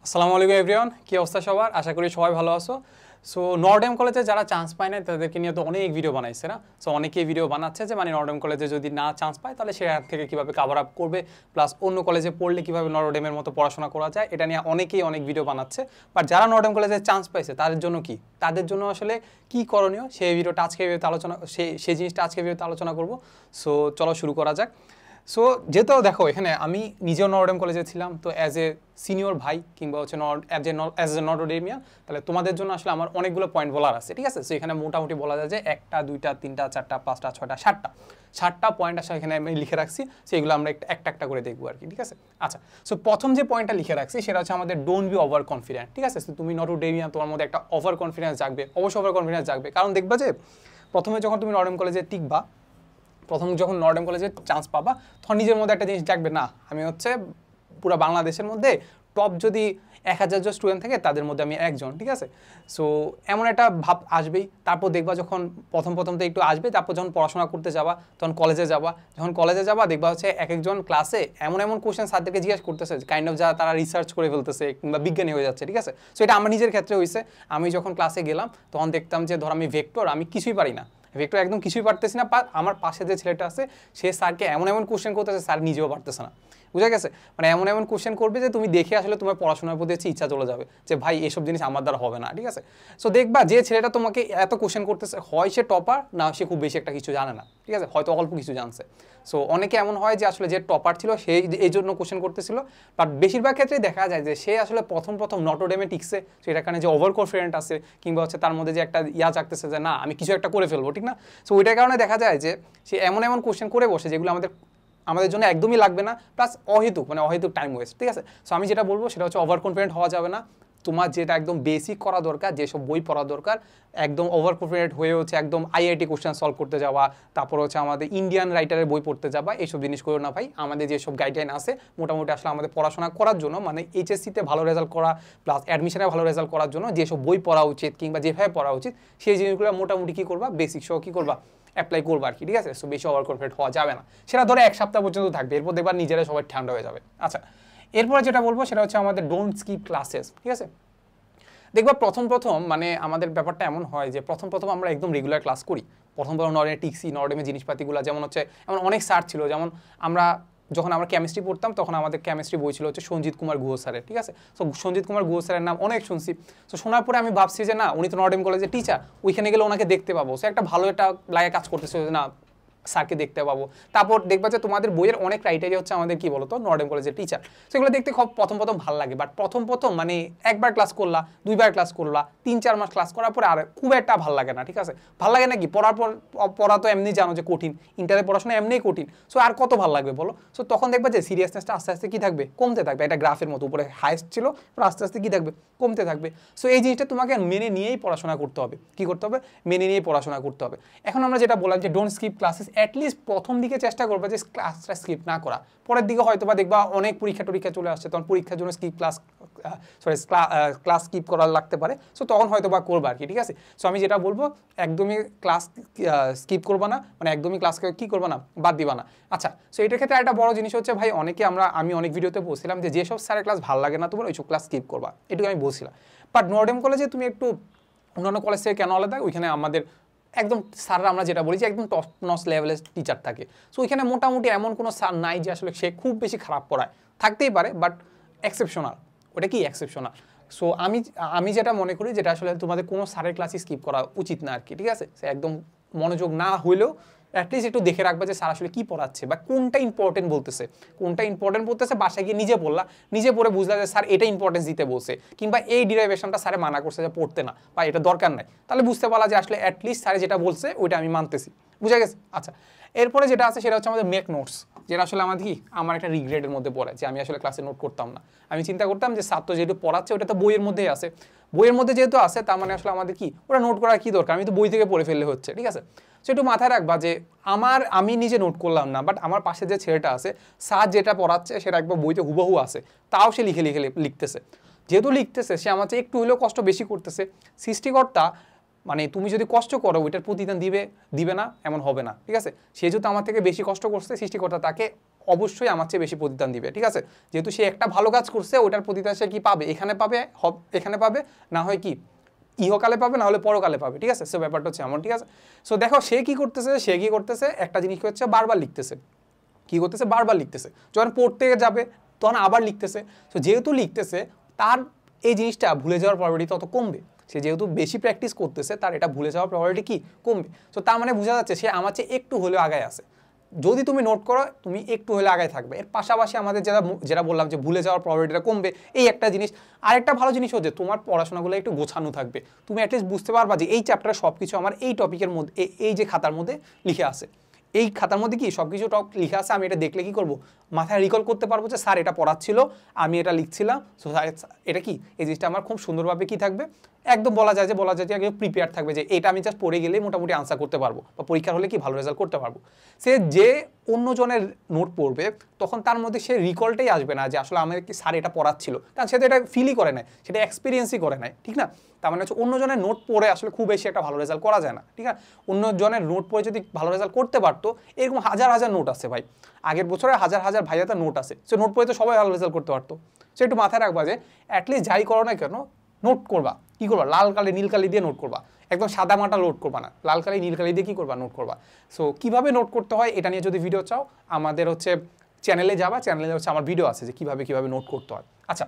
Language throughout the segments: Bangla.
আসসালামু আলাইকুম এভরিওয়ান, কি অবস্থা সবার? আশা করি সবাই ভালো আছো। সো নর্ডেম কলেজে যারা চান্স পায় না তাদেরকে নিয়ে তো অনেক ভিডিও বানাইছে না। সো অনেকেই ভিডিও বানাচ্ছে যে মানে নর্ডেম কলেজে যদি না চান্স পায় তাহলে সে থেকে কীভাবে কাভার আপ করবে, প্লাস অন্য কলেজে পড়লে কীভাবে নর্ডেমের মতো পড়াশোনা করা যায়, এটা নিয়ে অনেকেই অনেক ভিডিও বানাচ্ছে। বাট যারা নর্ডেম কলেজে চান্স পাইছে তাদের জন্য কি, তাদের জন্য আসলে কি করণীয়, সেই ভিডিওটা আজকে আলোচনা সেই জিনিসটা আজকে ভিডিওতে আলোচনা করবো। সো চলো শুরু করা যাক। সো যেহেতু দেখো এখানে আমি নিজেও নর্ডেম কলেজে ছিলাম, তো অ্যাজ এ সিনিয়র ভাই কিংবা হচ্ছে অ্যাজ এ নর্ডেমিয়ান, তাহলে তোমাদের জন্য আসলে আমার অনেকগুলো পয়েন্ট বলার আছে, ঠিক আছে? সো এখানে মোটামুটি বলা যায় যে 1টা 2টা 3টা 4টা 5টা 6টা 7টা পয়েন্ট আসলে এখানে আমি লিখে রাখছি। সেগুলো আমরা একটা একটা করে দেখবো আর কি, ঠিক আছে? আচ্ছা, সো প্রথম যে পয়েন্টটা লিখে রাখছি সেটা হচ্ছে আমাদের ডোন্ট বি ওভার কনফিডেন্ট, ঠিক আছে? তুমি নর্ডেমিয়ান, তোমার মধ্যে একটা ওভার কনফিডেন্স জাগবে, অবশ্যই ওভার কনফিডেন্স জাগবে। কারণ দেখবা যে প্রথমে যখন তুমি নর্ডেম কলেজে টিকবা, প্রথম যখন নর্ডেম কলেজে চান্স পাবা, তখন নিজের মধ্যে একটা জিনিস জাগবে, না আমি হচ্ছে পুরো বাংলাদেশের মধ্যে টপ যদি 1000 জন স্টুডেন্ট থাকে তাদের মধ্যে আমি একজন, ঠিক আছে? সো এমন একটা ভাব আসবেই। তারপর দেখবা যখন প্রথম তো একটু আসবে, তারপর যখন পড়াশোনা করতে যাবা, তখন কলেজে যাবা, যখন কলেজে যাবা দেখবা হচ্ছে এক একজন ক্লাসে এমন কোয়েশ্চেন স্যারদেরকে জিজ্ঞেস করতেছে কাইন্ড অফ যা তারা রিসার্চ করে ফেলতেছে কিংবা বিজ্ঞানী হয়ে যাচ্ছে, ঠিক আছে? সো এটা আমার নিজের ক্ষেত্রে হয়েছে। আমি যখন ক্লাসে গেলাম তখন দেখতাম যে ধর আমি ভেক্টর, আমি কিছুই পারি না, ভেক্টর একদম কিছুই পারতেছি না। আমার পাশে যে ছেলেটা আছে সে স্যারকে এমন কোশ্চেন করতেছে, স্যার নিজেও পারতেছে না, বুঝা গেছে? মানে এমন কোশ্চেন করবে যে তুমি দেখে আসলে তোমার পড়াশোনার প্রতি হচ্ছে ইচ্ছা চলে যাবে যে ভাই এসব জিনিস আমার দ্বারা হবে না, ঠিক আছে? সো দেখবা যে ছেলেটা তোমাকে এত কোশ্চেন করতেছে, হয় সে টপার, না সে খুব বেশি একটা কিছু জানে না, ঠিক আছে? হয়তো অল্প কিছু জানছে। সো অনেকে এমন হয় যে আসলে যে টপার ছিল সেই এই জন্য কোশ্চেন করতেছিল, বাট বেশিরভাগ ক্ষেত্রেই দেখা যায় যে সে আসলে প্রথম নটরডেমে টিকছে, সো এটার কারণে যে ওভার কনফিডেন্ট আছে কিংবা হচ্ছে তার মধ্যে যে একটা জাগতেছে যে না আমি কিছু একটা করে ফেলবো, ঠিক না? সো ওইটার কারণে দেখা যায় যে সে এমন কোশ্চেন করে বসে যেগুলো আমাদের জন্য একদমই লাগবে না, প্লাস অহেতুক টাইম ওয়েস্ট, ঠিক আছে? সো আমি যেটা বলবো সেটা হচ্ছে ওভার কনফিডেন্ট হওয়া যাবে না। তোমার যেটা একদম বেসিক করা দরকার, যেসব বই পড়া দরকার, একদম ওভার কনফিডেন্ট হয়ে হচ্ছে একদম আইআইটি কোশ্চেন সলভ করতে যাওয়া, তারপর হচ্ছে আমাদের ইন্ডিয়ান রাইটারের বই পড়তে যাবা, এইসব জিনিস করো না ভাই। আমাদের যেসব গাইডলাইন আছে মোটামুটি আসলে আমাদের পড়াশোনা করার জন্য, মানে এইচএসসিতে ভালো রেজাল্ট করা প্লাস অ্যাডমিশনে ভালো রেজাল্ট করার জন্য যেসব বই পড়া উচিত কিংবা যেভাবে পড়া উচিত, সেই জিনিসগুলো মোটামুটি কী করবা, বেসিক সহ কী করবা, অ্যাপ্লাই করবো আর কি, ঠিক আছে? সো বেশি ওভার কনফিডেন্ট হওয়া যাবে না। সেটা ধরে 1 সপ্তাহ পর্যন্ত থাকবে, এরপর দেখবার নিজেরাই সবাই ঠান্ডা হয়ে যাবে। আচ্ছা, এরপরে যেটা বলবো সেটা হচ্ছে আমাদের ডোন্ট স্কিপ ক্লাসেস, ঠিক আছে? দেখবা প্রথম মানে আমাদের ব্যাপারটা এমন হয় যে প্রথম আমরা একদম রেগুলার ক্লাস করি, প্রথম নর্ডেমে টিকসি, নর্ডেমের জিনিসপাতিগুলো যেমন হচ্ছে এমন অনেক স্যার ছিল, যেমন যখন আমরা কেমিস্ট্রি পড়তাম তখন আমাদের কেমিস্ট্রি বই ছিল হচ্ছে সঞ্জিত কুমার গুহ স্যারের, ঠিক আছে? সো সঞ্জিত কুমার গুহ স্যারের নাম অনেক শুনছি। সো শোনার পরে আমি ভাবছি যে না, উনি তো নর্ডেম কলেজের টিচার, ওইখানে গেলে ওনাকে দেখতে পাবো, সে একটা ভালো একটা লাগে কাজ করতেছে না, স্যারকে দেখতে পাবো। তারপর দেখবা যে তোমাদের বইয়ের অনেক ক্রাইটেরিয়া হচ্ছে আমাদের কি বলতো, নর্ডেম কলেজের টিচার, সেগুলো দেখতে খুব প্রথম ভালো লাগে। বাট প্রথম মানে একবার ক্লাস করলা, 2বার ক্লাস করলা, 3-4 মাস ক্লাস করার পরে আর খুব একটা ভালো লাগে না, ঠিক আছে? ভালো লাগে না কি, পড়া তো এমনি জানো যে কঠিন, ইন্টারের পড়াশোনা এমনিই কঠিন। সো আর কত ভালো লাগবে বলো? সো তখন দেখবা যে সিরিয়াসনেসটা আস্তে আস্তে কি থাকবে, কমতে থাকবে। একটা গ্রাফের মতো উপরে হাইস্ট ছিল, আস্তে আস্তে কি থাকবে, কমতে থাকবে। সো এই জিনিসটা তোমাকে মেনে নিয়েই পড়াশোনা করতে হবে। কি করতে হবে? মেনে নিয়েই পড়াশোনা করতে হবে। এখন আমরা যেটা বললাম যে ডোন্ট স্কিপ ক্লাসেস, অ্যাটলিস্ট প্রথম দিকে চেষ্টা করবে যে ক্লাসটা স্কিপ না করা। পরের দিকে হয়তো বা দেখবা অনেক পরীক্ষা চলে আসছে, তখন পরীক্ষার জন্য ক্লাস স্কিপ করা লাগতে পারে। সো তখন হয়তো বা করবা আর কি, ঠিক আছে? সো আমি যেটা বলবো একদমই ক্লাস স্কিপ করবা না, মানে একদমই ক্লাসকে কি করবা না, বাদ দিবা না। আচ্ছা, সো এটার ক্ষেত্রে একটা বড় জিনিস হচ্ছে ভাই, আমি অনেক ভিডিওতে বলছিলাম যে যেসব স্যারের ক্লাস ভালো লাগে না তোমার ওইসব ক্লাস স্কিপ করবা, এটুকু আমি বলছিলাম। বাট নর্ডেম কলেজে তুমি একটু অন্যান্য কলেজ থেকে কেন আলাদা, ওইখানে আমাদের একদম স্যাররা আমরা যেটা বলি যে একদম টপ নচ লেভেলের টিচার থাকে। সো ওইখানে মোটামুটি এমন কোনো স্যার নাই যে আসলে সে খুব বেশি খারাপ পড়ায়, থাকতেই পারে বাট এক্সেপশনাল। ওটা কি এক্সেপশনাল? সো আমি যেটা মনে করি যেটা আসলে তোমাদের কোনো স্যারের ক্লাসই স্কিপ করা উচিত না আর কি, ঠিক আছে? সে একদম মনোযোগ না হইলেও অ্যাটলিস্ট একটু দেখে রাখবা যে স্যার আসলে কী পড়াচ্ছে বা কোনটা ইম্পর্টেন্ট বলতেছে, বাসায় গিয়ে নিজে পড়ে বুঝলা যে স্যার এটা ইম্পর্টেন্স দিতে বলছে, কিংবা এই ডিরাইভেশনটা স্যারে মানা করছে যে পড়তে না বা এটা দরকার নাই, তাহলে বুঝতে পারলা যে আসলে অ্যাটলিস্ট স্যারে যেটা বলছে ওইটা আমি মানতেছি, বুঝা গেছে? আচ্ছা, এরপরে যেটা আছে সেটা হচ্ছে আমাদের মেক নোটস, যেটা আসলে আমার একটা রিগ্রেটের মধ্যে পড়ে যে আমি আসলে ক্লাসে নোট করতাম না। আমি চিন্তা করতাম যে ছাত্র যেহেতু পড়াচ্ছে ওটা তো বইয়ের মধ্যেই আছে, বইয়ের মধ্যে যেহেতু আছে তার মানে আসলে আমাদের কি ওটা নোট করার কি দরকার, আমি তো বই থেকে পড়ে ফেললে হচ্ছে, ঠিক আছে? সো একটু মাথায় রাখবা যে আমি নিজে নোট করলাম না, বাট আমার পাশে যে ছেলেটা আছে স্যার যেটা পড়াচ্ছে সেটা একবার বইতে হুবহু আছে, তাও সে লিখতেছে। যেহেতু লিখতেছে সে আমার চেয়ে একটু হলেও কষ্ট বেশি করতেছে, সৃষ্টিকর্তা মানে তুমি যদি কষ্ট করো ওইটার প্রতিদান দিবে না এমন হবে না, ঠিক আছে। সে যেহেতু আমার থেকে বেশি কষ্ট করছে, সৃষ্টিকর্তা তাকে অবশ্যই আমার চেয়ে বেশি প্রতিদান দিবে, ঠিক আছে। যেহেতু সে একটা ভালো কাজ করছে, ওটার প্রতিদান সে কি পাবে, এখানে পাবে, না হয় কি ইহকালে পাবে, না হলে পরকালে পাবে, ঠিক আছে। সো ব্যাপারটা হচ্ছে এমন, ঠিক আছে। সো দেখো সে কি করতেছে একটা জিনিস হচ্ছে বারবার লিখতেছে, বারবার লিখতেছে, যখন পড়তে যাবে তখন আবার লিখতেছে। সো যেহেতু লিখতেছে, তার এই জিনিসটা ভুলে যাওয়ার প্রবাবিলিটি তত কমবে। সে যেহেতু বেশি প্র্যাকটিস করতেছে, তার এটা ভুলে যাওয়ার প্রবাবিলিটি কি কমবে। সো তার মানে বোঝা যাচ্ছে সে আমার চেয়ে একটু হলেও আগায় আছে। যদি তুমি নোট করো, তুমি একটু হলে আগায় থাকবে। এর পাশাপাশি আমাদের যেটা বললাম যে ভুলে যাওয়ার প্রবাবিলিটিটা কমবে, এই একটা জিনিস। আরেকটা ভালো জিনিস হচ্ছে তোমার পড়াশোনাগুলো একটু গোছানো থাকবে। তুমি অ্যাটলিস্ট বুঝতে পারবা যে এই চ্যাপ্টারে সব কিছু আমার এই টপিকের মধ্যে, এই যে খাতার মধ্যে লিখে আছে, এই খাতার মধ্যে কি সব কিছু লিখে আছে। আমি এটা দেখলে কি করব, মাথায় রিকল করতে পারবো যে স্যার এটা পড়াচ্ছিল, আমি এটা লিখছিলাম। সো এটা কি, এই জিনিসটা আমার খুব সুন্দরভাবে কি থাকবে, একদম বলা যায় যে একদম প্রিপেয়ার থাকবে, যে এটা আমি জাস্ট পড়ে গেলেই মোটামুটি আনসার করতে পারবো, বা পরীক্ষার হলে কি ভালো রেজাল্ট করতে পারবো। সে যে অন্যজনের নোট পড়বে, তখন তার মধ্যে সে রিকলটাই আসবে না যে আসলে আমার কি স্যার এটা পড়াচ্ছিল, কারণ সে তো এটা ফিলই করে নাই, সেটা এক্সপিরিয়েন্সই করে নাই, ঠিক না। তার মানে হচ্ছে অন্যজনের নোট পড়ে আসলে খুব বেশি একটা ভালো রেজাল্ট করা যায় না, ঠিক আছে। অন্যজনের নোট পড়ে যদি ভালো রেজাল্ট করতে পারতো, এরকম হাজার হাজার নোট আছে ভাই, আগের বছরে হাজার হাজার ভাইয়াদের নোট আছে, সে নোট পড়ে তো সবাই ভালো রেজাল্ট করতে পারতো। সে একটু মাথায় রাখবা যে অ্যাটলিস্ট যাই করো না কেন, নোট করবা, কি করবা, লাল কালি নীল কালি দিয়ে নোট করবা, একদম সাদা মাটা নোট করবা না, লাল কালি নীল কালি দিয়ে কি করবা, নোট করবা। সো কিভাবে নোট করতে হয় এটা নিয়ে যদি ভিডিও চাও, আমাদের হচ্ছে চ্যানেলে যাবা, চ্যানেলে হচ্ছে আমার ভিডিও আছে যে কিভাবে নোট করতে হয়। আচ্ছা,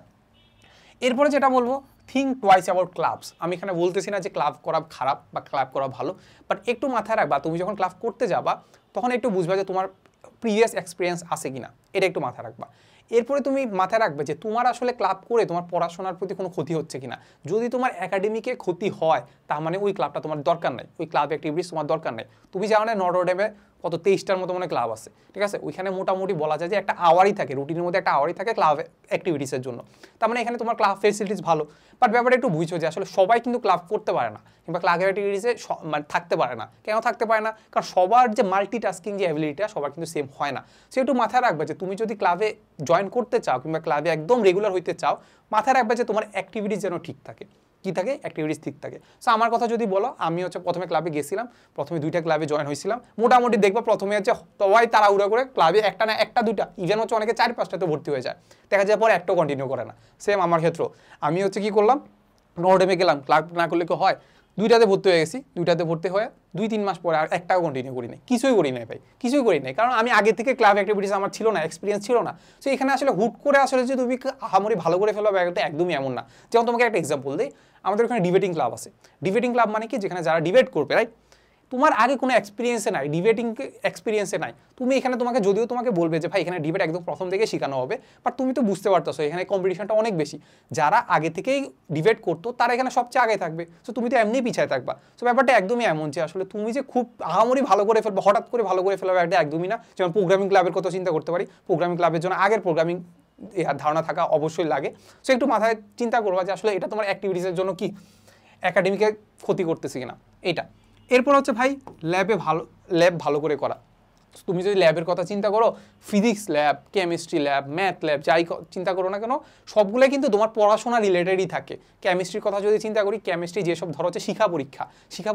এরপরে যেটা বলবো, থিঙ্ক টুয়াইস অ্যাবাউট ক্লাবস। আমি এখানে বলতেছি না যে ক্লাব করা খারাপ বা ক্লাব করা ভালো, বাট একটু মাথায় রাখবা, তুমি যখন ক্লাব করতে যাবা তখন একটু বুঝবা যে তোমার প্রিভিয়াস এক্সপিরিয়েন্স আছে কিনা, এটা একটু মাথায় রাখবা। এরপরে তুমি মাথায় রাখবে যে তোমার আসলে ক্লাব করে তোমার পড়াশোনার প্রতি কোনো ক্ষতি হচ্ছে কিনা। যদি তোমার একাডেমিকে ক্ষতি হয়, তার মানে ওই ক্লাবটা তোমার দরকার নাই, ওই ক্লাব অ্যাক্টিভিটিস তোমার দরকার নাই। তুমি জানো না নটরডেমে কত 23টার মতো মানে ক্লাব আছে, ঠিক আছে। ওইখানে মোটামুটি বলা যায় যে একটা আওয়ারই থাকে, রুটিনের মধ্যে একটা আওয়ারই থাকে ক্লাব অ্যাক্টিভিটিসের জন্য। তার মানে এখানে তোমার ক্লাব ফেসিলিটিস ভালো, বাট ব্যাপারটা একটু বুঝছো যে আসলে সবাই কিন্তু ক্লাব করতে পারে না, কিংবা ক্লাব অ্যাক্টিভিটিসে মানে থাকতে পারে না। কেন থাকতে পারে না? কারণ সবার যে মাল্টিটাস্কিং যে অ্যাবিলিটিটা সবার কিন্তু সেম হয় না। সে একটু মাথায় রাখবে যে তুমি যদি ক্লাবে জয়েন করতে চাও কিংবা ক্লাবে একদম রেগুলার হইতে চাও, মাথায় রাখবে যে তোমার অ্যাক্টিভিটিস যেন ঠিক থাকে। কি থাকে? অ্যাক্টিভিটিস ঠিক থাকে। সো আমার কথা যদি বলো, আমি হচ্ছে প্রথমে ক্লাবে গেছিলাম, প্রথমে 2টা ক্লাবে জয়েন হয়েছিলাম। মোটামুটি দেখবো প্রথমে হচ্ছে সবাই তাড়াহুড়া করে ক্লাবে একটা না একটা 2টা, ইভেন হচ্ছে অনেকে 4-5টাতে ভর্তি হয়ে যায়, দেখা যায় পরে একটাও কন্টিনিউ করে না। সেম আমার ক্ষেত্রেও আমি হচ্ছে কি করলাম, নটরডেমে গেলাম, ক্লাব না করলে কি হয়, 2টাতে ভর্তি হয়ে গেছি, 2টাতে ভর্তি হয়ে 2-3 মাস পরে আর একটাও কন্টিনিউ করি নাই, কিছুই করি নাই ভাই, কিছুই করি নাই। কারণ আমি আগে থেকে ক্লাব অ্যাক্টিভিটিস আমার ছিল না, এক্সপিরিয়েন্স ছিল না। সো এখানে আসলে হুট করে আসলে যে তুমি আহামরি ভালো করে ফেলো ব্যাপারটা একদমই এমন না। যেমন তোমাকে একটা এক্সাম্পল দিই, আমাদের ওখানে ডিবেটিং ক্লাব আছে। ডিবেটিং ক্লাব মানে কি, যেখানে যারা ডিবেট করবে, রাইট, তোমার আগে কোনো এক্সপিরিয়েন্সে নাই, ডিবেটিং এক্সপিরিয়েন্সে নাই, তুমি এখানে যদিও তোমাকে বলবে যে ভাই এখানে ডিবেট একদম প্রথম থেকে শেখানো হবে, বাট তুমি তো বুঝতে পারতেছো এখানে কম্পিটিশনটা অনেক বেশি। যারা আগে থেকেই ডিবেট করতো তারা এখানে সবচেয়ে আগে থাকবে, সো তুমি তো এমনিই পিছায় থাকবা। সো ব্যাপারটা একদমই এমন যে আসলে তুমি যে খুব আহামরি ভালো করে ফেলবে, হঠাৎ করে ভালো করে ফেলবে, এটা একদমই না। যেমন প্রোগ্রামিং ক্লাবের কথা চিন্তা করতে পারি, প্রোগ্রামিং ক্লাবের জন্য আগের প্রোগ্রামিং ধারণা থাকা অবশ্যই লাগে। সো একটু মাথায় চিন্তা করবা যে আসলে এটা তোমার অ্যাক্টিভিটিসের জন্য কি একাডেমিকে ক্ষতি করতেছে কিনা, এইটা। এরপর হচ্ছে ভাই ল্যাব ভালো করে করা। তুমি যদি ল্যাবের কথা চিন্তা করো, physics lab, chemistry lab, math lab, যাই চিন্তা করো না কেন, সবগুলোই কিন্তু তোমার পড়াশোনা রিলেটেডই থাকে। কেমিস্ট্রির কথা যদি চিন্তা করি, কেমিস্ট্রি যেসব ধরো হচ্ছে শিক্ষা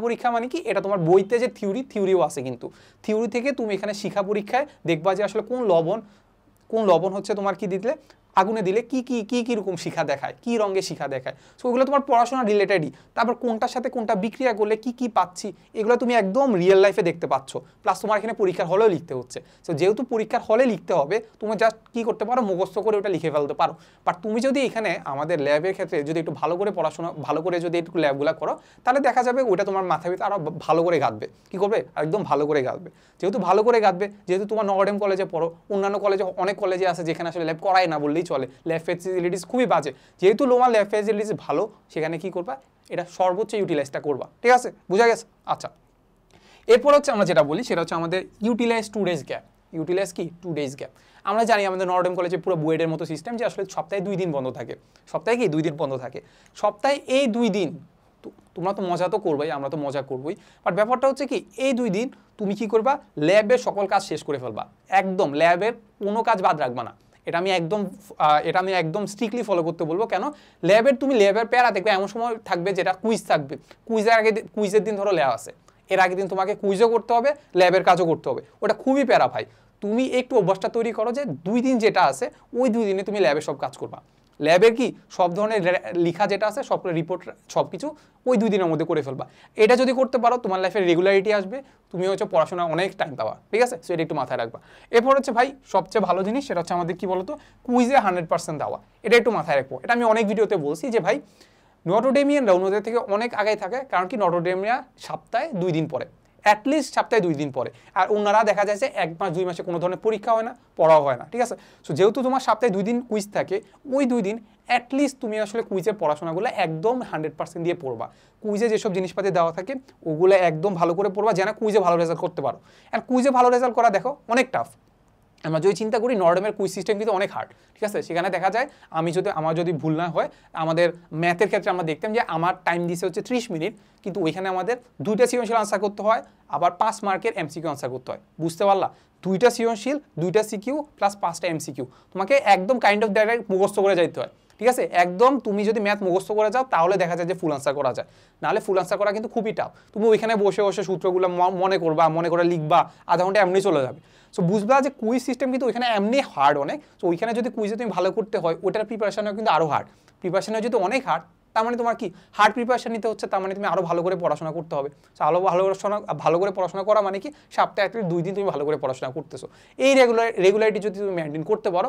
পরীক্ষা মানে কি, এটা তোমার বইতে যে থিওরিও আছে, কিন্তু থিওরি থেকে তুমি এখানে শিক্ষা পরীক্ষায় দেখবা যে আসলে কোন লবণ হচ্ছে তোমার কি দিলে, আগুনে দিলে কি রকম শিখা দেখায়, কি রঙে শিখা দেখায়। সো ওগুলো তোমার পড়াশোনা রিলেটেডই। তারপর কোনটার সাথে কোনটা বিক্রিয়া করলে কি পাচ্ছি, এগুলো তুমি একদম রিয়েল লাইফে দেখতে পাচ্ছ। প্লাস তোমার এখানে পরীক্ষার হলেও লিখতে হচ্ছে। সো যেহেতু পরীক্ষার হলে লিখতে হবে, তুমি জাস্ট কি করতে পারো, মুখস্থ করে ওটা লিখে ফেলতে পারো। বাট তুমি যদি এখানে আমাদের ল্যাবের ক্ষেত্রে যদি একটু ভালো করে পড়াশোনা, ভালো করে যদি একটু ল্যাবগুলো করো, তাহলে দেখা যাবে ওটা তোমার মাথার ভিতরে আরও ভালো করে গাঁথবে। কি করবে? একদম ভালো করে গাঁথবে। যেহেতু ভালো করে গাঁথবে, যেহেতু তোমার নটরডেম কলেজে পড়ো, অন্যান্য কলেজে অনেক কলেজে আছে যেখানে আসলে ল্যাব করাই না বললেই চলে, ল্যাব ফেসিলিটিস খুবই বাজে। যেহেতু তোমার ল্যাব ফেসিলিটিস ভালো, সেখানে কি করবা, এটা সর্বোচ্চ ইউটিলাইজটা করবা। ঠিক আছে, বুঝা গেছে? আচ্ছা, এরপর হচ্ছে আমরা যেটা বলি সেটা হচ্ছে আমাদের ইউটিলাইজ 2 days গ্যাপ। ইউটিলাইজ কি? 2 days গ্যাপ। আমরা জানি আমাদের নটরডেম কলেজে পুরো বুয়েটের মতো সিস্টেম, যে আসলে সপ্তাহে 2 দিন বন্ধ থাকে। সপ্তাহে কি 2 দিন বন্ধ থাকে। সপ্তাহে এই 2 দিন তোমরা তো মজা তো করবোই, আমরা তো মজা করবোই, বাট ব্যাপারটা হচ্ছে কি, এই 2 দিন তুমি কি করবা, ল্যাবের সকল কাজ শেষ করে ফেলবা। একদম ল্যাবের কোনো কাজ বাদ রাখবা না। এটা আমি একদম স্ট্রিক্টলি ফলো করতে বলবো। কেন? তুমি ল্যাবের প্যারা দেখবে এমন সময় থাকবে যেটা কুইজ থাকবে, কুইজের দিন ধরো ল্যাব আছে, এর আগের দিন তোমাকে কুইজও করতে হবে, ল্যাবের কাজও করতে হবে, ওটা খুবই প্যারা ভাই। তুমি একটু অভ্যাসটা তৈরি করো যে 2 দিন যেটা আছে ওই 2 দিনে তুমি ল্যাবে সব কাজ করবা। ল্যাবের কি সব ধরনের লিখা যেটা আছে সব রিপোর্ট সব কিছু ওই 2 দিনের মধ্যে করে ফেলবা। এটা যদি করতে পারো তোমার লাইফে রেগুলারিটি আসবে, তুমি হচ্ছে পড়াশোনা অনেক টাইম পাবা, ঠিক আছে? সো এটা একটু মাথায় রাখবা। এরপর হচ্ছে ভাই সবচেয়ে ভালো জিনিস সেটা হচ্ছে আমাদের কি বলতো, কুইজে 100% দেওয়া। এটা একটু মাথায় রাখবো। এটা আমি অনেক ভিডিওতে বলছি যে ভাই নটরডেমিয়ানরা অন্যদের থেকে অনেক আগে থাকে, কারণ কি নটরডেমিয়া সপ্তাহে 2 দিন পরে, অ্যাটলিস্ট সপ্তাহে 2 দিন পরে। আর ওনারা দেখা যায় যে 1 মাস 2 মাসে কোনো ধরনের পরীক্ষা হয় না, পড়াও হয় না, ঠিক আছে? সো যেহেতু তোমার সপ্তাহে 2 দিন কুইজ থাকে, ওই 2 দিন অ্যাটলিস্ট তুমি আসলে কুইজের পড়াশোনাগুলো একদম 100% দিয়ে পড়বা। কুইজে যেসব জিনিসপাতি দেওয়া থাকে ওগুলো একদম ভালো করে পড়বা, যেন কুইজে ভালো রেজাল্ট করতে পারো। অ্যান্ড কুইজে ভালো রেজাল্ট করা দেখো অনেক টাফ। আমরা যদি চিন্তা করি নর্ডেমের কুইজ সিস্টেম কিন্তু অনেক হার্ড, ঠিক আছে? সেখানে দেখা যায় আমার যদি ভুল না হয়, আমাদের ম্যাথের ক্ষেত্রে আমরা দেখতাম যে আমার টাইম দিছে হচ্ছে 30 মিনিট, কিন্তু ওইখানে আমাদের 2টা সৃজনশীল আনসার করতে হয়, আবার 5 মার্কের এমসিকিউ আনসার করতে হয়। বুঝতে পারলা? 2টা সৃজনশীল, 2টা সিকিউ প্লাস 5টা এমসিকিউ, তোমাকে একদম কাইন্ড অফ ডাইরেক্ট মুখস্থ করে যাইতে হয়, ঠিক আছে? একদম তুমি যদি ম্যাথ মুখস্থ করে যাও তাহলে দেখা যায় যে ফুল আনসার করা যায়, নাহলে ফুল আনসার করা কিন্তু খুবই টাফ। তুমি ওইখানে বসে বসে সূত্রগুলো মনে করে লিখবা, আধা ঘন্টা এমনি চলে যাবে। সো বুঝবা যে কুইজ সিস্টেম কিন্তু ওইখানে এমনি হার্ড অনেক। সো ওইখানে যদি কুইজে তুমি ভালো করতে হয়, ওটার প্রিপারেশনও কিন্তু আরও হার্ড। প্রিপারেশনও যদি অনেক হার্ড, তার মানে তোমার কি হার্ড প্রিপারেশন নিতে হচ্ছে, তার মানে তুমি আরও ভালো করে পড়াশোনা করতে হবে। সো ভালো করে পড়াশোনা করা মানে কি সপ্তাহে অ্যাটলিস্ট 2 দিন তুমি ভালো করে পড়াশোনা করতেছো। এই রেগুলারিটি যদি তুমি মেনটেন করতে পারো,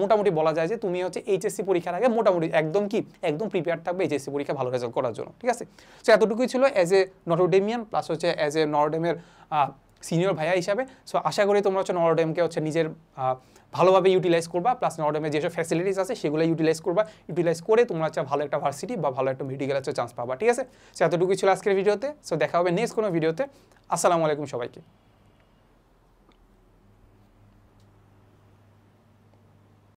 মোটামুটি বলা যায় যে তুমি হচ্ছে এইচএসসি পরীক্ষার আগে মোটামুটি একদম প্রিপেয়ার থাকবে এইচএসসি পরীক্ষা ভালো রেজাল্ট করার জন্য, ঠিক আছে? সো এতটুকুই ছিল অ্যাজ এ নটরডেমিয়ান প্লাস হচ্ছে অ্যাজ এ নটরডেমের সিনিয়র ভাইয়া হিসাবে। সো আশা করি তোমরা হচ্ছে নটরডেমকে হচ্ছে নিজের ভালোভাবে ইউটিলাইজ করবা, প্লাস নটরডেমের যেসব ফ্যাসিলিটিস আছে সেগুলো ইউটিলাইজ করে তোমরা হচ্ছে ভালো একটা ভার্সিটি বা ভালো একটা মেডিকেল চান্স পাবা, ঠিক আছে? সো এতটুকুই ছিল আজকের ভিডিওতে। সো দেখা হবে নেক্সট কোনো ভিডিওতে। আসসালামু আলাইকুম সবাইকে।